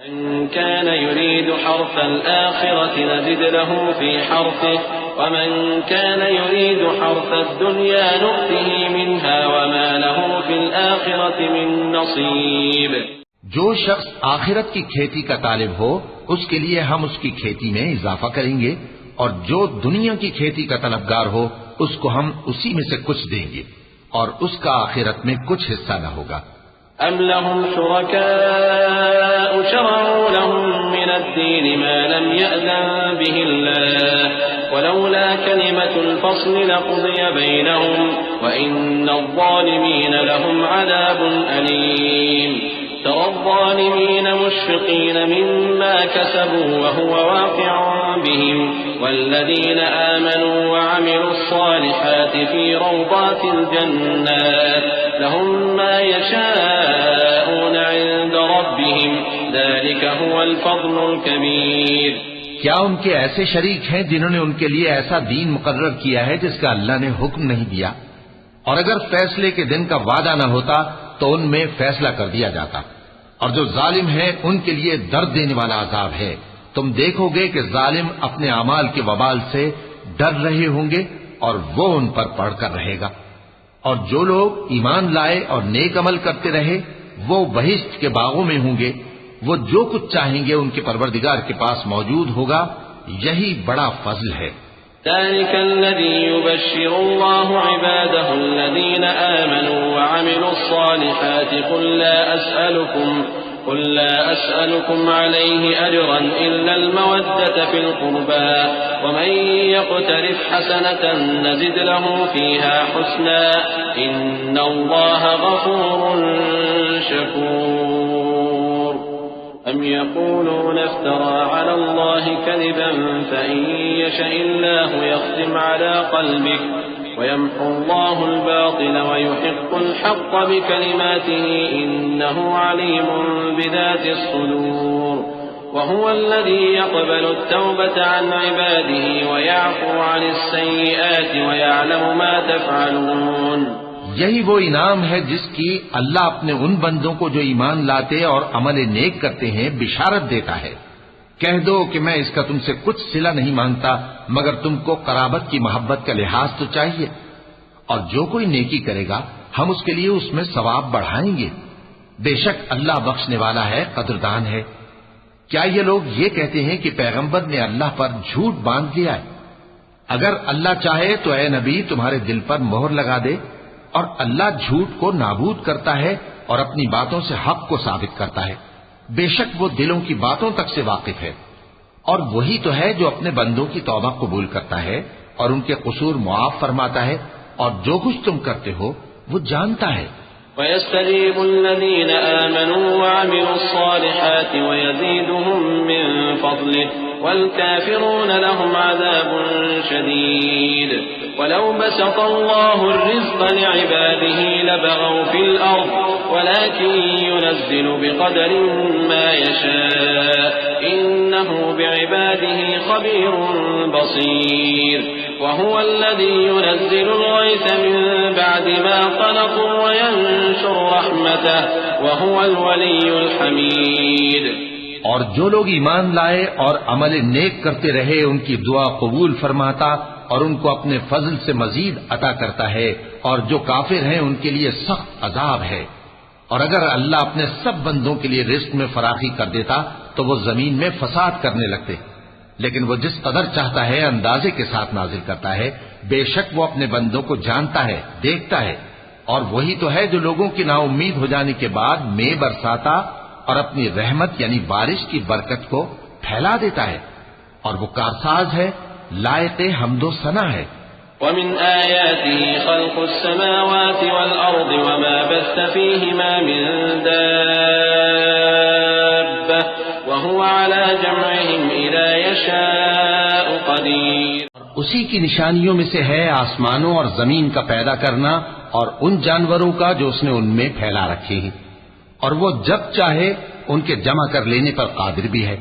من كان يريد حرث الآخرة نزد له في حرثه ومن كان يريد حرث الدنيا نؤته منها وما له في الآخرة من نصيب. جو شخص آخرت کی کھیتی کا طالب ہو اس کے لیے ہم اس کی کھیتی میں اضافہ کریں گے، اور جو دنیا کی کھیتی کا طلبگار ہو اس کو ہم اسی میں سے کچھ دیں گے، اور اس کا آخرت میں کچھ حصہ نہ ہوگا. أم لهم شركاء شرعوا لهم من الدين ما لم يأذن به الله ولولا كلمة الفصل لقضي بينهم وإن الظالمين لهم عذاب أليم. ترى الظالمين مشفقين مما كسبوا وهو واقع بهم والذين آمنوا وعملوا الصالحات في روضات الجنات لهم ما يشاءون عند ربهم ذلك هو الفضل الكبير. کیا ان کے ایسے شریک ہیں جنہوں نے ان کے لیے ایسا دین مقرر کیا ہے جس کا اللہ نے حکم نہیں دیا؟ اور اگر فیصلے کے دن کا وعدہ نہ ہوتا تو ان میں فیصلہ کر دیا جاتا. اور جو ظالم ہیں ان کے لیے درد دینے والا عذاب ہے. تم دیکھو گے کہ ظالم اپنے اعمال کے وبال سے ڈر رہے ہوں گے اور وہ ان پر پڑھ کر رہے گا. اور جو لوگ ایمان لائے اور نیک عمل کرتے رہے وہ بہشت کے باغوں میں ہوں گے. وہ جو کچھ چاہیں گے ان کے پروردگار کے پاس موجود ہوگا. یہی بڑا فضل ہے. ذلك الذي يبشر الله عباده الذين آمنوا وعملوا الصالحات قل لا أسألكم عليه أجرا إلا المودة في القربى ومن يقترف حسنة نزد له فيها حسنا إن الله غفور شكور. أم يقولون افترى على الله كذبا فإن يشأ الله يختم على قلبك ويمحو الله الباطل ويحق الحق بكلماته إنه عليم بذات الصدور. وهو الذي يقبل التوبة عن عباده ويعفو عن السيئات ويعلم ما تفعلون. یہی وہ انعام ہے جس کی اللہ اپنے ان بندوں کو جو ایمان لاتے اور عمل نیک کرتے ہیں بشارت دیتا ہے. کہہ دو کہ میں اس کا تم سے کچھ صلہ نہیں مانگتا مگر تم کو قرابت کی محبت کا لحاظ تو چاہیے. اور جو کوئی نیکی کرے گا ہم اس کے لیے اس میں ثواب بڑھائیں گے. بے شک اللہ بخشنے والا ہے، قدردان ہے. کیا یہ لوگ یہ کہتے ہیں کہ پیغمبر نے اللہ پر جھوٹ باندھ لیا ہے؟ اگر اللہ چاہے تو اے نبی تمہارے دل پر مہر لگا دے. اور اللہ جھوٹ کو نابود کرتا ہے اور اپنی باتوں سے حق کو ثابت کرتا ہے. بے شک وہ دلوں کی باتوں تک سے واقف ہے. اور وہی تو ہے جو اپنے بندوں کی توبہ قبول کرتا ہے اور ان کے قصور معاف فرماتا ہے، اور جو کچھ تم کرتے ہو وہ جانتا ہے. وَيَسْتَجِيبُ الَّذِينَ آمَنُوا وَعَمِلُوا الصَّالِحَاتِ وَيَزِيدُهُم مِّن فَضْلِهِ وَالْكَافِرُونَ لَهُمْ عَذَابٌ شَدِيدٌ. وَلَوْ بَسَطَ اللَّهُ الرِّزْقَ لِعِبَادِهِ لَبَغَوْا فِي الْأَرْضِ وَلَكِن يُنَزِّلُ بِقَدَرٍ مَّا يَشَاءُ إِنَّهُ بِعِبَادِهِ خَبِيرٌ بَصِيرٌ. وهو الذي ينزل الغيث من بعد ما قنطوا وينشر رحمته وهو الولي الحميد. اور جو لوگ ایمان لائے اور عمل نیک کرتے رہے ان کی دعا قبول فرماتا اور ان کو اپنے فضل سے مزید عطا کرتا ہے. اور جو کافر ہیں ان کے لیے سخت عذاب ہے. اور اگر اللہ اپنے سب بندوں کے لیے رزق میں فراخی کر دیتا تو وہ زمین میں فساد کرنے لگتے، لیکن وہ جس قدر چاہتا ہے اندازے کے ساتھ نازل کرتا ہے. بے شک وہ اپنے بندوں کو جانتا ہے، دیکھتا ہے. اور وہی تو ہے جو لوگوں کی نا امید ہو جانے کے بعد مے برساتا اور اپنی رحمت یعنی بارش کی برکت کو پھیلا دیتا ہے. اور وہ کارساز ہے، لائق حمد و ثنا ہے. ومن آياته خلق السماوات والأرض وما بث فيهما من دابة وهو على جمعهم إذا يشاء قدير. اسی کی نشانیوں میں سے ہے آسمانوں اور زمین کا پیدا کرنا اور ان جانوروں کا جو اس نے ان میں پھیلا رکھے ہیں، اور وہ جب چاہے ان کے جمع کر لینے پر قادر بھی ہے.